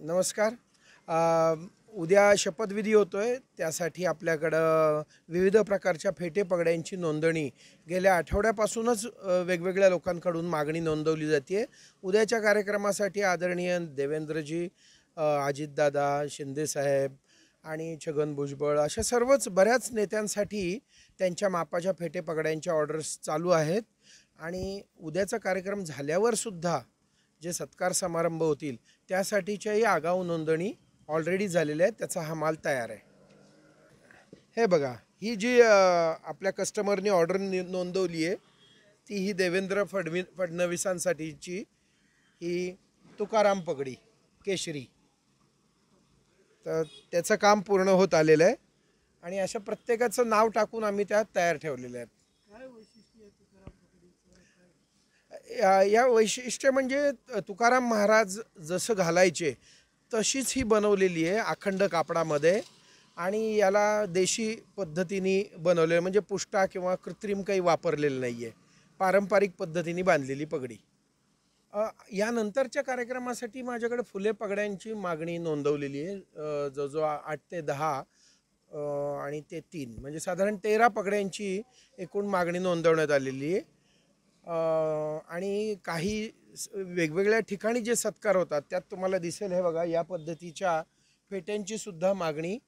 नमस्कार. उद्या शपथविधी होतोय. त्यासाठी आपल्याकडं विविध प्रकारच्या फेटे पगड्यांची नोंदणी गेल्या आठवड्यापासूनच वेगवेगळ्या लोकांकडून मागणी नोंदवली जाते. उद्याच्या कार्यक्रमासाठी आदरणीय देवेंद्रजी, अजितदादा, शिंदेसाहेब आणि छगन भुजबळ अशा सर्वच बऱ्याच नेत्यांसाठी त्यांच्या मापाच्या फेटे पगड्यांच्या ऑर्डर्स चालू आहेत. आणि उद्याचा कार्यक्रम झाल्यावर सुद्धा जे सत्कार समारंभ होतील त्यासाठीच्याही आगाऊ नोंदणी ऑलरेडी झालेल्या आहेत. त्याचा हा माल तयार आहे. हे बघा, ही जी आपल्या कस्टमरनी ऑर्डर नोंदवली आहे ती ही देवेंद्र फडणवीसांसाठीची ही तुकाराम पगडी केशरी. तर त्याचं काम पूर्ण होत आलेलं आहे आणि अशा प्रत्येकाचं नाव टाकून आम्ही त्यात तयार ठेवलेले आहेत. या वैशिष्ट्य म्हणजे तुकाराम महाराज जसं घालायचे तशीच ही बनवलेली आहे अखंड कापडामध्ये. आणि याला देशी पद्धतीने बनवले, म्हणजे पुष्टा किंवा कृत्रिम काही वापरलेलं नाही आहे. पारंपरिक पद्धतीने बांधलेली पगडी. यानंतरच्या कार्यक्रमासाठी माझ्याकडे फुले पगड्यांची मागणी नोंदवलेली आहे. जवळजवळ 8 ते 10 आणि ते 3 म्हणजे साधारण 13 पगड्यांची एकूण मागणी नोंदवण्यात आलेली आहे. आणि काही वेगवेगळ्या ठिकाणी जे सत्कार होतात त्यात तुम्हाला दिसेल, हे बघा, या पद्धतीच्या फेट्यांची सुद्धा मागणी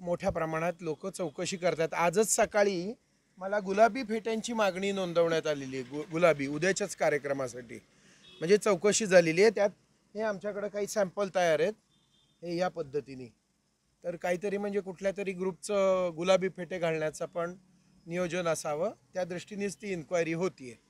मोठ्या प्रमाणात लोक चौकशी करतात. आजच सकाळी मला गुलाबी फेट्यांची मागणी नोंदवण्यात आलेली आहे. गुलाबी उद्याच्याच कार्यक्रमासाठी म्हणजे चौकशी झालेली आहे. त्यात हे आमच्याकडे काही सॅम्पल तयार आहेत हे या पद्धतीने. तर काहीतरी म्हणजे कुठल्या तरी ग्रुपचं गुलाबी फेटे घालण्याचं पण नियोजन असावं, त्या दृष्टीनेच ती इन्क्वायरी होती आहे.